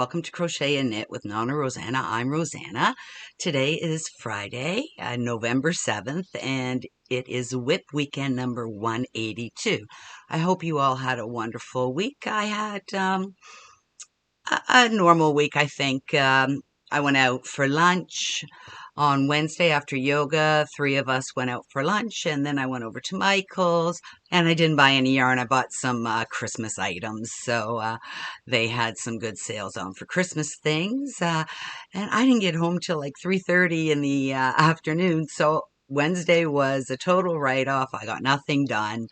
welcome to Crochet and Knit with Nonna Rosanna. I'm Rosanna. Today is Friday, November 7th, and it is WIP weekend number 182. I hope you all had a wonderful week. I had a normal week, I think. I went out for lunch on Wednesday after yoga. Three of us went out for lunch, and then I went over to Michael's, and I didn't buy any yarn. I bought some Christmas items, so they had some good sales on for Christmas things, and I didn't get home till like 3:30 in the afternoon, so Wednesday was a total write-off. I got nothing done.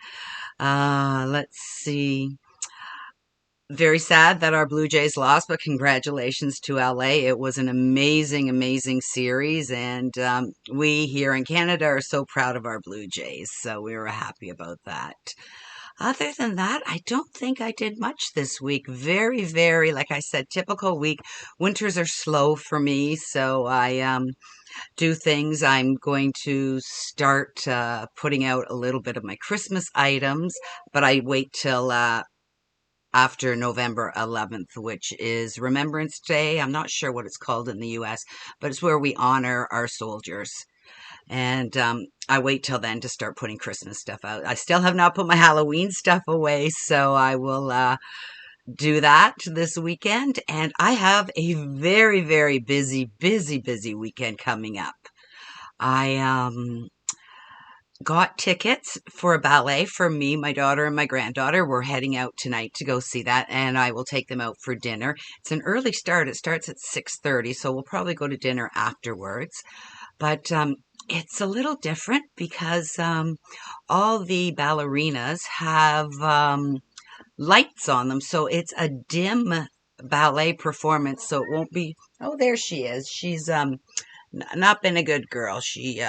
Let's see. Very sad that our Blue Jays lost, but congratulations to LA. It was an amazing, amazing series, and we here in Canada are so proud of our Blue Jays, so we were happy about that. Other than that, I don't think I did much this week. Very, very, like I said, typical week. Winters are slow for me, so I do things. I'm going to start putting out a little bit of my Christmas items, but I wait till after November 11th, which is Remembrance Day. I'm not sure what it's called in the US, but it's where we honor our soldiers. And I wait till then to start putting Christmas stuff out. I still have not put my Halloween stuff away, so I will do that this weekend. And I have a very, very busy weekend coming up. I got tickets for a ballet for me, my daughter, and my granddaughter. We're heading out tonight to go see that, and I will take them out for dinner. It's an early start. It starts at 6:30, so we'll probably go to dinner afterwards. But it's a little different because all the ballerinas have lights on them, so it's a dim ballet performance, so it won't be... Oh, there she is. She's not been a good girl. She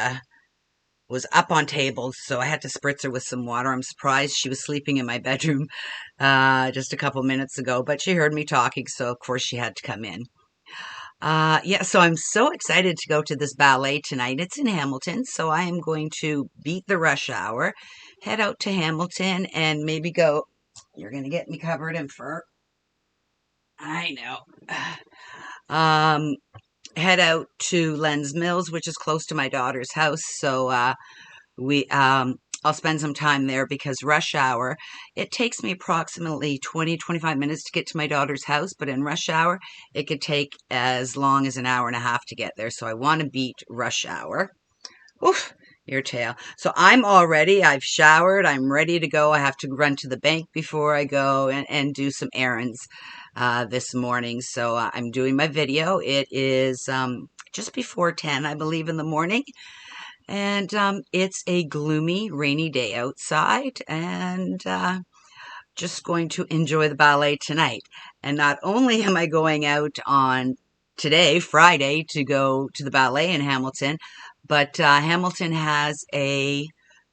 was up on tables, so I had to spritz her with some water. I'm surprised she was sleeping in my bedroom just a couple minutes ago, but she heard me talking, so of course she had to come in. Yeah, so I'm so excited to go to this ballet tonight. It's in Hamilton, so I am going to beat the rush hour, head out to Hamilton, and maybe go... You're going to get me covered in fur. I know. Head out to Len's Mills, which is close to my daughter's house. So I'll spend some time there because rush hour, it takes me approximately 20-25 minutes to get to my daughter's house, but in rush hour, it could take as long as an hour and a half to get there. So I want to beat rush hour. Oof, your tail. So I've showered, I'm ready to go. I have to run to the bank before I go and do some errands this morning. So I'm doing my video. It is just before 10, I believe, in the morning. And it's a gloomy, rainy day outside, and just going to enjoy the ballet tonight. And not only am I going out on today, Friday, to go to the ballet in Hamilton, but Hamilton has a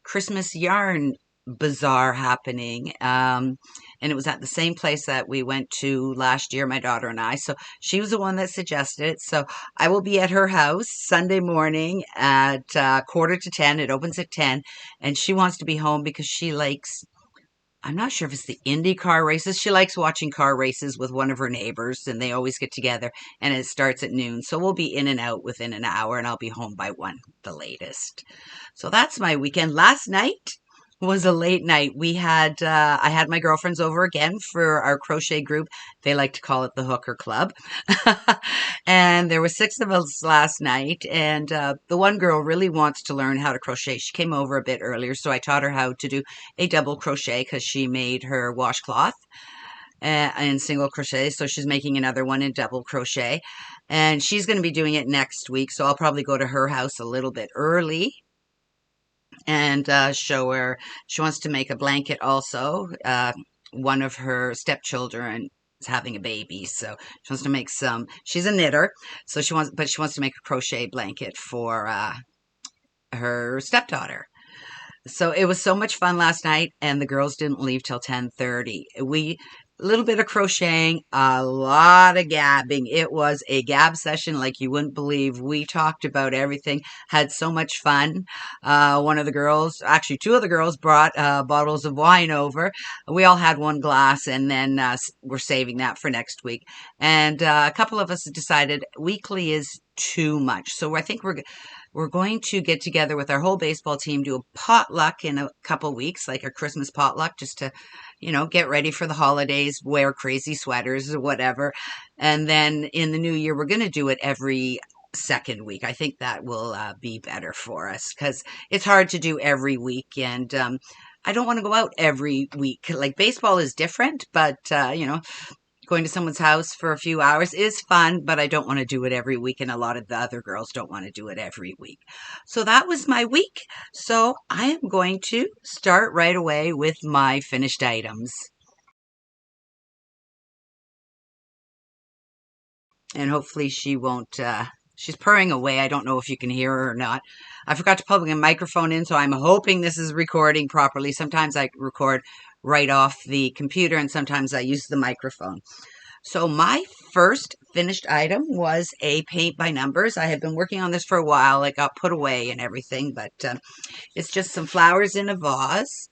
Christmas yarn bazaar happening. And it was at the same place that we went to last year, my daughter and I. So she was the one that suggested it. So I will be at her house Sunday morning at 9:45. It opens at 10. And she wants to be home because she likes... I'm not sure if it's the Indy car races. She likes watching car races with one of her neighbors, and they always get together, and it starts at noon. So we'll be in and out within an hour, and I'll be home by 1, the latest. So that's my weekend. Last night was a late night. We had, I had my girlfriends over again for our crochet group. They like to call it the Hooker Club. And there were 6 of us last night, and the one girl really wants to learn how to crochet. She came over a bit earlier, so I taught her how to do a double crochet because she made her washcloth in single crochet, so she's making another one in double crochet, and she's going to be doing it next week, so I'll probably go to her house a little bit early and show her. She wants to make a blanket also. One of her stepchildren is having a baby, so she wants to make some... She's a knitter, so she wants to make a crochet blanket for her stepdaughter. So it was so much fun last night, and the girls didn't leave till 10:30. little bit of crocheting, a lot of gabbing. It was a gab session like you wouldn't believe. We talked about everything, had so much fun. One of the girls, actually two of the girls, brought bottles of wine over. We all had one glass, and then we're saving that for next week. And a couple of us decided weekly is too much. So I think we're going to get together with our whole baseball team, do a potluck in a couple weeks, like a Christmas potluck, just to, get ready for the holidays, wear crazy sweaters or whatever. And then in the new year, we're going to do it every second week. I think that will be better for us because it's hard to do every week. And I don't want to go out every week. Like baseball is different, but, going to someone's house for a few hours is fun, but I don't want to do it every week. And a lot of the other girls don't want to do it every week. So that was my week. So I am going to start right away with my finished items. And hopefully she won't, she's purring away. I don't know if you can hear her or not. I forgot to plug a microphone in, so I'm hoping this is recording properly. Sometimes I record right off the computer and sometimes I use the microphone. So my first finished item was a paint by numbers. I have been working on this for a while. It got put away and everything, but it's just some flowers in a vase.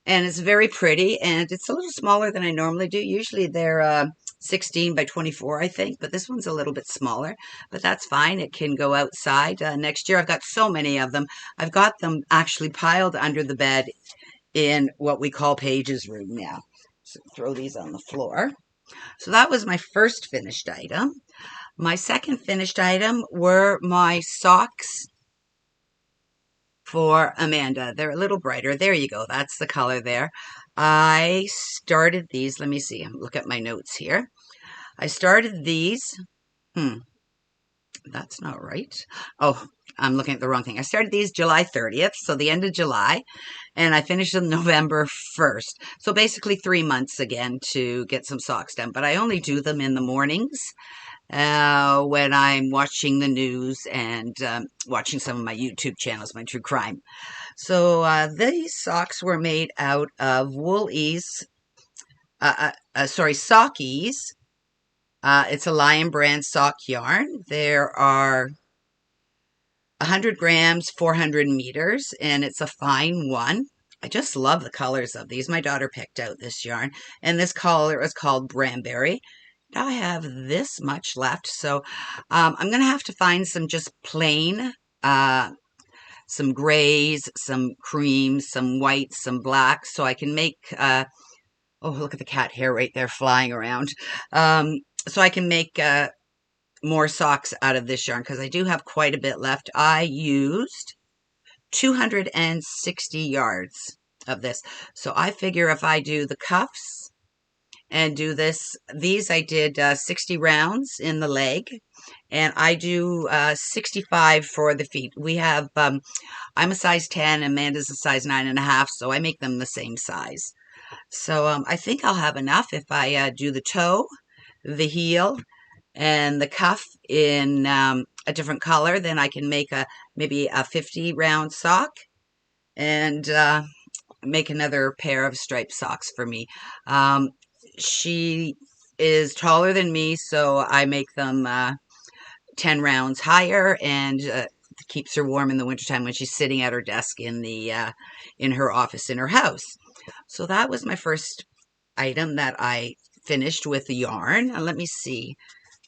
And it's very pretty, and it's a little smaller than I normally do. Usually they're 16 by 24, I think, but this one's a little bit smaller, but that's fine. It can go outside next year. I've got so many of them. I've got them actually piled under the bed in what we call Paige's room now. So throw these on the floor. So that was my first finished item. My second finished item were my socks for Amanda. They're a little brighter. There you go. That's the color there. I started these. Let me see. Look at my notes here. I started these. That's not right. Oh, I'm looking at the wrong thing. I started these July 30th, so the end of July, and I finished them November 1st. So basically 3 months again to get some socks done, but I only do them in the mornings when I'm watching the news and watching some of my YouTube channels, my true crime. So these socks were made out of Sockies. It's a Lion brand sock yarn. There are 100 grams, 400 meters, and it's a fine one. I just love the colors of these. My daughter picked out this yarn, and this color is called Branberry. Now I have this much left, so I'm going to have to find some just plain, some grays, some creams, some whites, some blacks, so I can make, oh, look at the cat hair right there flying around. So I can make more socks out of this yarn because I do have quite a bit left. I used 260 yards of this. So I figure if I do the cuffs and do these I did 60 rounds in the leg, and I do 65 for the feet. We have, I'm a size 10, Amanda's a size 9.5, so I make them the same size. So I think I'll have enough if I do the toe, the heel, and the cuff in a different color. Then I can make maybe a 50 round sock and make another pair of striped socks for me. She is taller than me, so I make them 10 rounds higher, and keeps her warm in the wintertime when she's sitting at her desk in her office in her house. So that was my first item that I finished with the yarn. Let me see.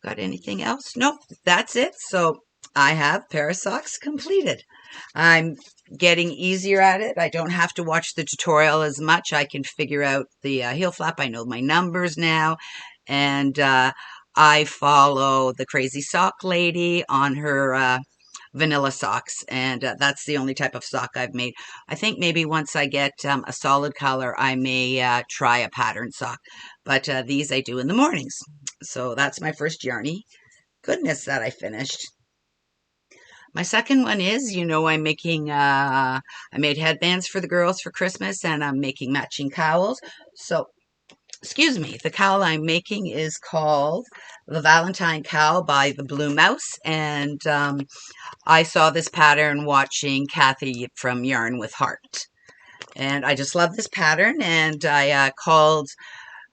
Got anything else? Nope, that's it. So I have pair of socks completed. I'm getting easier at it. I don't have to watch the tutorial as much. I can figure out the heel flap. I know my numbers now. And I follow the Crazy Sock Lady on her vanilla socks, and that's the only type of sock I've made. I think maybe once I get a solid color, I may try a pattern sock, but these I do in the mornings. So that's my first yarny goodness that I finished. My second one is, I'm making, I made headbands for the girls for Christmas, and I'm making matching cowls. So, excuse me, the cowl I'm making is called the Valentine Cowl by the Blue Mouse, and I saw this pattern watching Kathy from Yarn with Heart. And I just love this pattern, and I called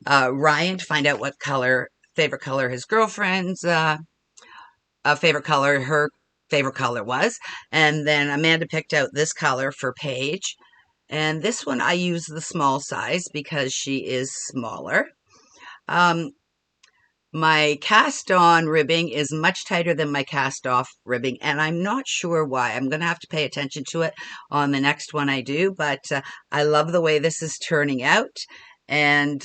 Ryan to find out what favorite color his girlfriend's favorite color, her favorite color was. And then Amanda picked out this color for Paige. And this one I use the small size because she is smaller. My cast on ribbing is much tighter than my cast off ribbing, and I'm not sure why. I'm going to have to pay attention to it on the next one I do, but I love the way this is turning out. And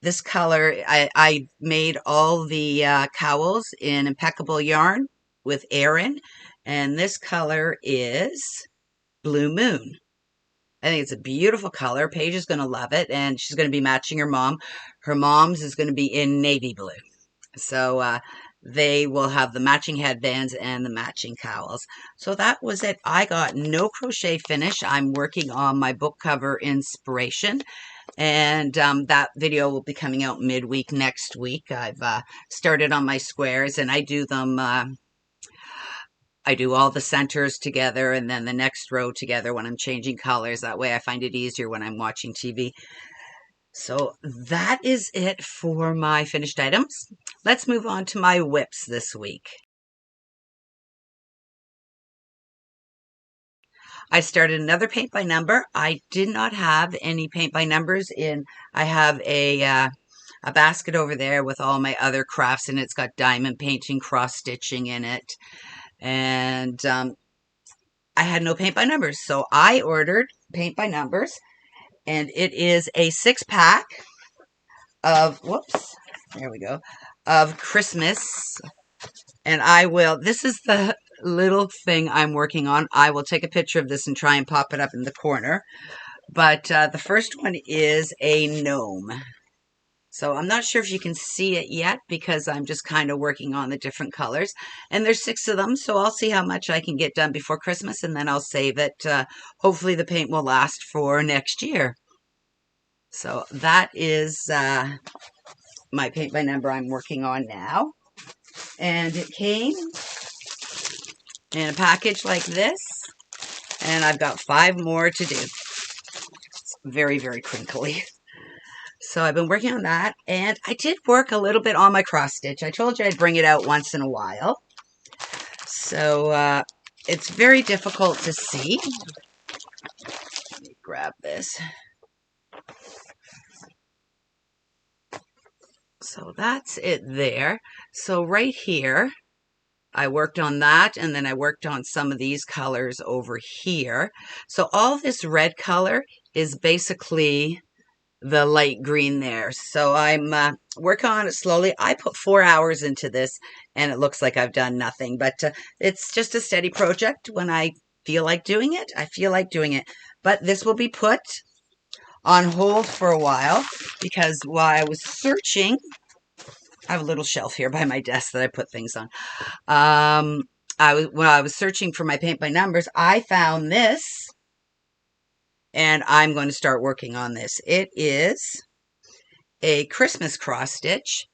this color, I made all the cowls in impeccable yarn with Erin, and this color is Blue Moon. I think it's a beautiful color. Paige is going to love it, and she's going to be matching her mom. Her mom's is going to be in navy blue. So they will have the matching headbands and the matching cowls. So that was it. I got no crochet finish. I'm working on my book cover inspiration, and that video will be coming out midweek next week. I've started on my squares, and I do them... I do all the centers together and then the next row together when I'm changing colors. That way I find it easier when I'm watching TV. So that is it for my finished items. Let's move on to my WIPs this week. I started another paint by number. I did not have any paint by numbers in. I have a basket over there with all my other crafts, and it's got diamond painting, cross stitching in it. And I had no paint by numbers, so I ordered paint by numbers, and it is a 6-pack of, whoops, there we go, of Christmas. And this is the little thing I'm working on. I will take a picture of this and try and pop it up in the corner. But the first one is a gnome. So I'm not sure if you can see it yet because I'm just kind of working on the different colors. And there's 6 of them, so I'll see how much I can get done before Christmas, and then I'll save it. Hopefully the paint will last for next year. So that is my paint by number I'm working on now. And it came in a package like this, and I've got 5 more to do. It's very, very crinkly. So I've been working on that, and I did work a little bit on my cross stitch. I told you I'd bring it out once in a while. So it's very difficult to see. Let me grab this. So that's it there. So right here, I worked on that, and then I worked on some of these colors over here. So all this red color is basically the light green there. So I'm working on it slowly. I put 4 hours into this, and it looks like I've done nothing. But it's just a steady project. When I feel like doing it, I feel like doing it. But this will be put on hold for a while because while I was searching, I have a little shelf here by my desk that I put things on. When I was searching for my paint by numbers, I found this, and I'm going to start working on this. It is a Christmas cross stitch,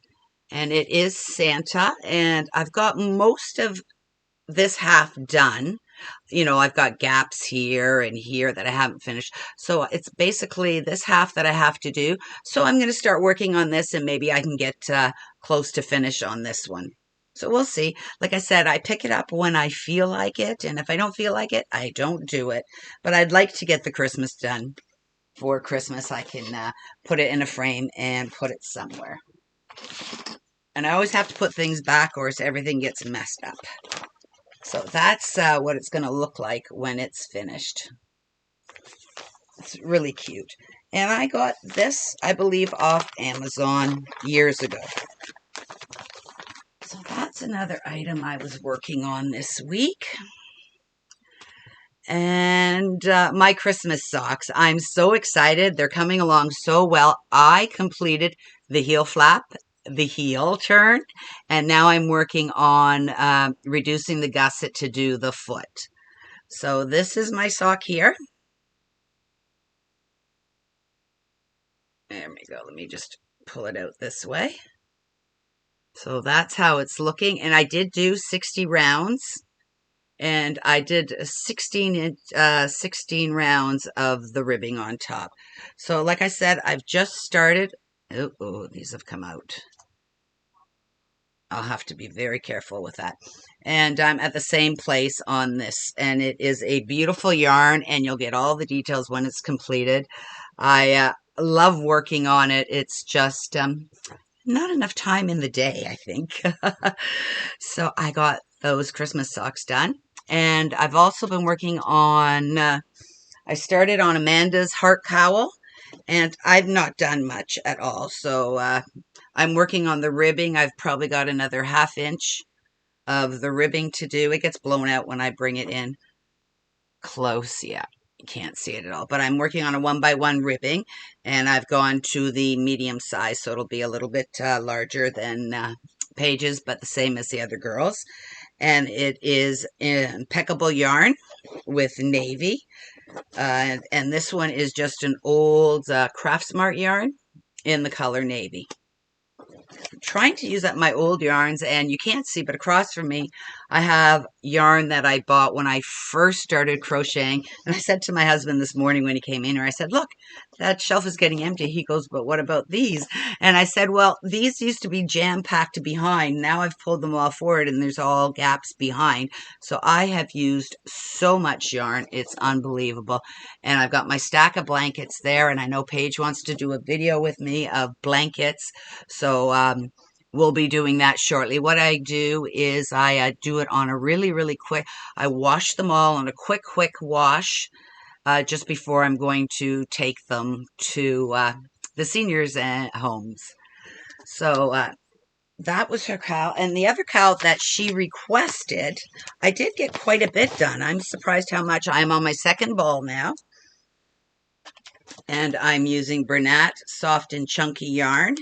and it is Santa, and I've got most of this half done. You know, I've got gaps here and here that I haven't finished. So it's basically this half that I have to do. So I'm going to start working on this, and maybe I can get close to finish on this one. So we'll see. Like I said, I pick it up when I feel like it, and if I don't feel like it, I don't do it. But I'd like to get the Christmas done. For Christmas, I can put it in a frame and put it somewhere. And I always have to put things back, or else everything gets messed up. So that's what it's going to look like when it's finished. It's really cute. And I got this, I believe, off Amazon years ago. So that's another item I was working on this week. And my Christmas socks. I'm so excited. They're coming along so well. I completed the heel flap, the heel turn, and now I'm working on reducing the gusset to do the foot. So this is my sock here. There we go. Let me just pull it out this way. So that's how it's looking. And I did do 60 rounds And I did 16 rounds of the ribbing on top. So like I said, I've just started. Oh, these have come out. I'll have to be very careful with that. And I'm at the same place on this, and it is a beautiful yarn, and you'll get all the details when it's completed. I love working on it. It's just not enough time in the day, I think. So I got those Christmas socks done. And I've also been working on, I started on Amanda's heart cowl, and I've not done much at all. So I'm working on the ribbing. I've probably got another ½ inch of the ribbing to do. It gets blown out when I bring it in close. Yeah, you can't see it at all. But I'm working on a 1x1 ribbing, and I've gone to the medium size, so it'll be a little bit larger than Paige's, but the same as the other girls. And it is impeccable yarn with navy. And this one is just an old Craft Smart yarn in the color navy. Trying to use up my old yarns, and you can't see, but across from me I have yarn that I bought when I first started crocheting. And I said to my husband this morning when he came in here, I said, look, that shelf is getting empty. He goes, but what about these? And I said, well, these used to be jam-packed behind. Now I've pulled them all forward and there's all gaps behind. So I have used so much yarn, it's unbelievable. And I've got my stack of blankets there, and I know Paige wants to do a video with me of blankets. So we'll be doing that shortly. What I do is I do it on a really quick, I wash them all on a quick wash just before I'm going to take them to the seniors' homes. So that was her cowl. And the other cowl that she requested, I did get quite a bit done. I'm surprised how much. I'm on my second ball now. And I'm using Bernat Soft and Chunky yarn.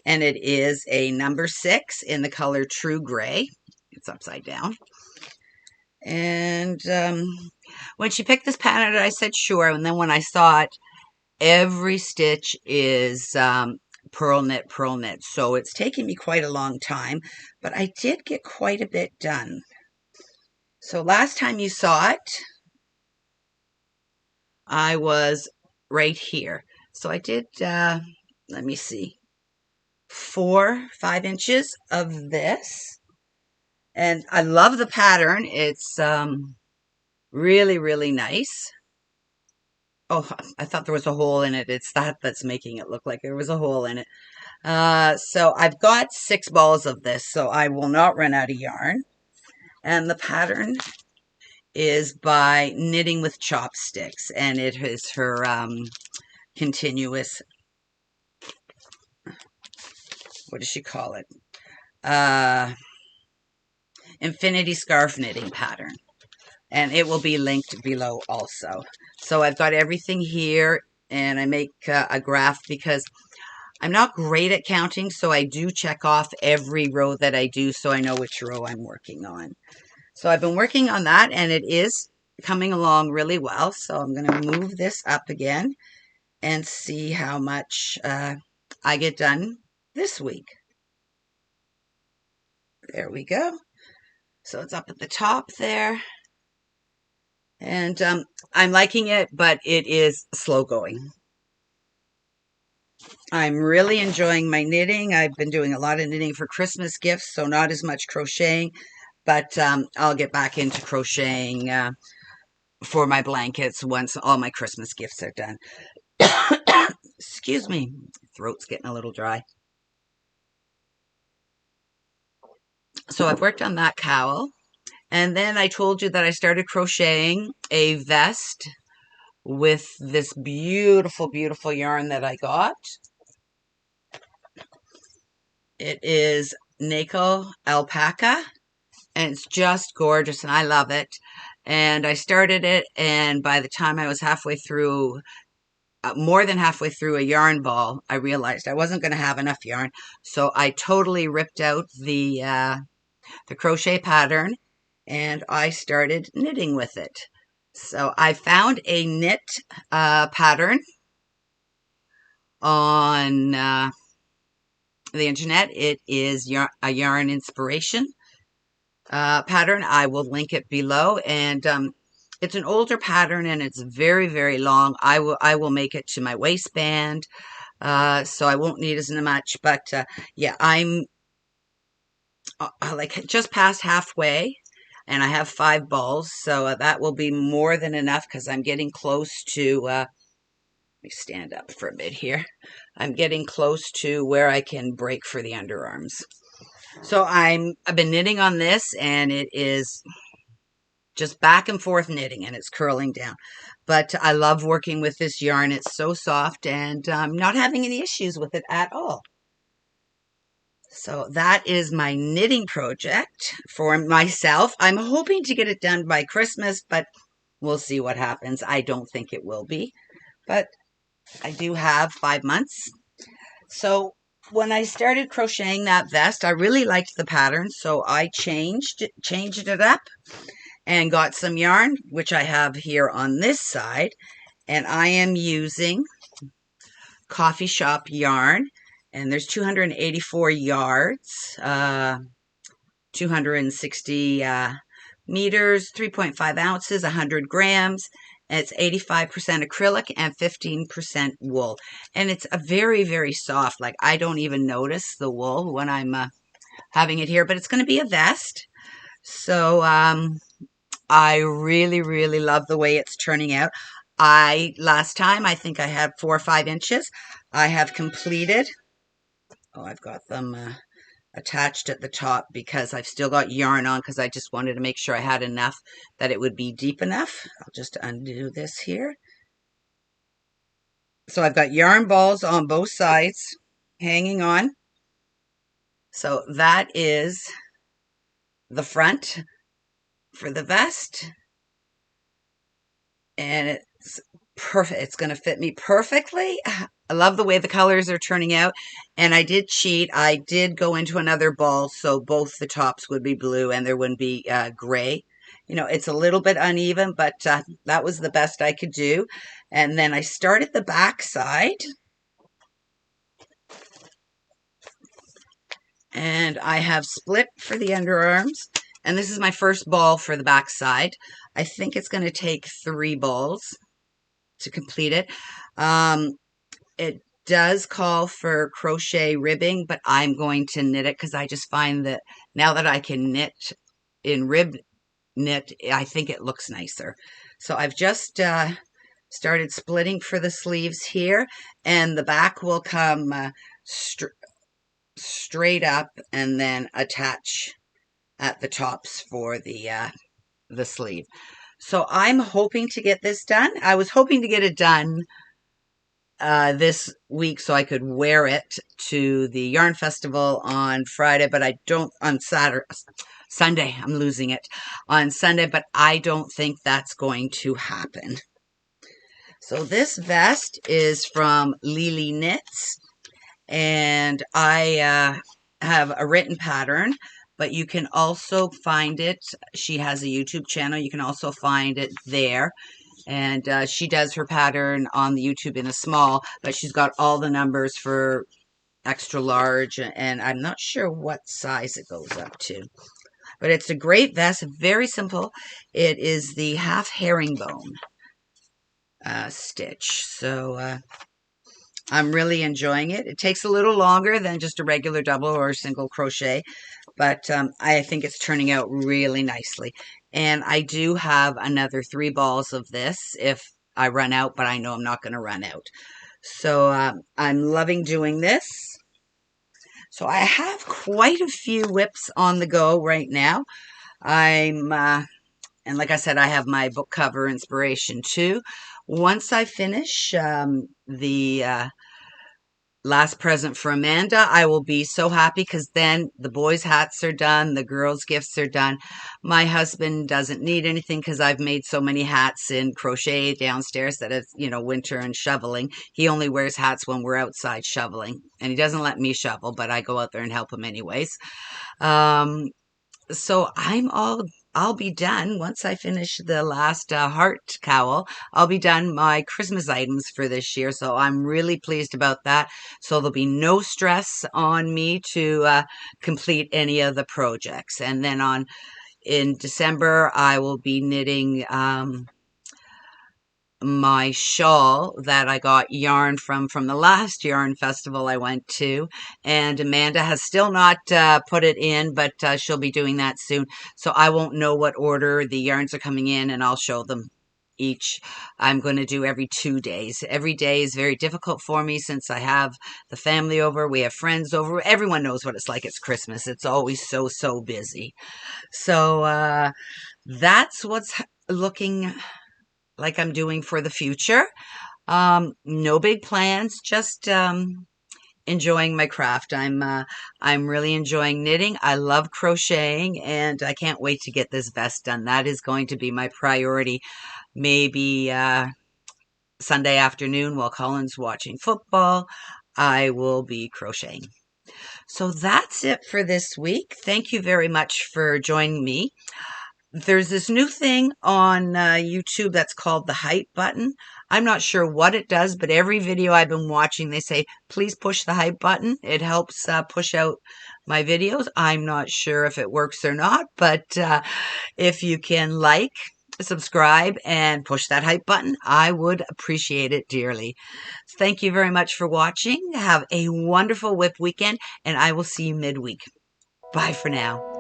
And it is a number 6 in the color True Gray. It's upside down. And when she picked this pattern, I said sure. And then when I saw it, every stitch is purl knit. So it's taking me quite a long time, but I did get quite a bit done. So last time you saw it, I was right here. So I did, let me see, 5 inches of this. And I love the pattern. It's really nice. Oh, I thought there was a hole in it. It's that's making it look like there was a hole in it. So I've got 6 balls of this, so I will not run out of yarn. And the pattern is by Knitting with Chopsticks, and it is her continuous, what does she call it? Infinity scarf knitting pattern. And it will be linked below also. So I've got everything here, and I make a graph because I'm not great at counting, so I do check off every row that I do so I know which row I'm working on. So I've been working on that, and it is coming along really well. So I'm going to move this up again and see how much I get done this week. There we go. So it's up at the top there. And I'm liking it, but it is slow going. I'm really enjoying my knitting. I've been doing a lot of knitting for Christmas gifts, so not as much crocheting, but I'll get back into crocheting for my blankets once all my Christmas gifts are done. Excuse me, throat's getting a little dry. So I've worked on that cowl. And then I told you that I started crocheting a vest with this beautiful yarn that I got. It is Nako Alpaca, and it's just gorgeous, and I love it. And I started it, and by the time I was halfway through, more than halfway through a yarn ball, I realized I wasn't going to have enough yarn. So I totally ripped out the crochet pattern, and I started knitting with it. So I found a knit pattern on the internet. It is a Yarninspiration. pattern. I will link it below, and it's an older pattern and it's very, very long. I will make it to my waistband, so I won't need as much. But yeah, I'm like just past halfway, and I have 5 balls, so that will be more than enough because I'm getting close to. Let me stand up for a bit here. I'm getting close to where I can break for the underarms. So I've been knitting on this, and it is just back and forth knitting, and it's curling down. But I love working with this yarn. It's so soft, and I'm not having any issues with it at all. So that is my knitting project for myself. I'm hoping to get it done by Christmas, but we'll see what happens. I don't think it will be, but I do have 5 months. So when I started crocheting that vest, I really liked the pattern, so I changed it up and got some yarn, which I have here on this side, and I am using Coffee Shop yarn, and there's 284 yards, 260 meters, 3.5 ounces, 100 grams. And it's 85% acrylic and 15% wool. And it's a very, very soft. Like, I don't even notice the wool when I'm having it here. But it's going to be a vest. So I really, really love the way it's turning out. Last time, I think I had 4 or 5 inches. I have completed. Oh, I've got them attached at the top because I've still got yarn on because I just wanted to make sure I had enough that it would be deep enough. I'll just undo this here. So I've got yarn balls on both sides hanging on. So that is the front for the vest. And it's perfect. It's going to fit me perfectly. I love the way the colors are turning out. And I did cheat. I did go into another ball so both the tops would be blue and there wouldn't be gray. You know, it's a little bit uneven, but that was the best I could do. And then I started the back side. And I have split for the underarms. And this is my first ball for the back side. I think it's going to take 3 balls to complete it. It does call for crochet ribbing, but I'm going to knit it because I just find that now that I can knit in rib knit, I think it looks nicer. So I've just started splitting for the sleeves here, and the back will come straight up and then attach at the tops for the sleeve. So I'm hoping to get this done. I was hoping to get it done this week so I could wear it to the yarn festival on Friday, but I don't on Sunday. I'm losing it on Sunday, but I don't think that's going to happen. So this vest is from Leelee Knits, and I have a written pattern, but you can also find it. She has a YouTube channel. You can also find it there. And she does her pattern on the YouTube in a small, but she's got all the numbers for extra large, and I'm not sure what size it goes up to. But it's a great vest, very simple. It is the half herringbone stitch. So I'm really enjoying it. It takes a little longer than just a regular double or a single crochet, but I think it's turning out really nicely. And I do have another 3 balls of this if I run out, but I know I'm not going to run out. So I'm loving doing this. So I have quite a few WIPs on the go right now. And like I said, I have my book cover inspiration too. Once I finish the last present for Amanda, I will be so happy because then the boys' hats are done, the girls' gifts are done. My husband doesn't need anything because I've made so many hats in crochet downstairs that it's, you know, winter and shoveling. He only wears hats when we're outside shoveling, and he doesn't let me shovel, but I go out there and help him anyways. So I'll be done once I finish the last heart cowl. I'll be done my Christmas items for this year, so I'm really pleased about that. So there'll be no stress on me to complete any of the projects. And then on In December, I will be knitting my shawl that I got yarn from the last yarn festival I went to, and Amanda has still not put it in, but she'll be doing that soon. So I won't know what order the yarns are coming in, and I'll show them each. I'm going to do every 2 days. Every day is very difficult for me since I have the family over, we have friends over. Everyone knows what it's like. It's Christmas. It's always so busy. So that's what's looking like I'm doing for the future. No big plans, just enjoying my craft. I'm really enjoying knitting. I love crocheting, and I can't wait to get this vest done. That is going to be my priority. Maybe Sunday afternoon while Colin's watching football, I will be crocheting. So that's it for this week. Thank you very much for joining me. There's this new thing on YouTube that's called the hype button. I'm not sure what it does, but every video I've been watching, they say, please push the hype button. It helps push out my videos. I'm not sure if it works or not, but if you can like, subscribe, and push that hype button, I would appreciate it dearly. Thank you very much for watching. Have a wonderful WIP weekend, and I will see you midweek. Bye for now.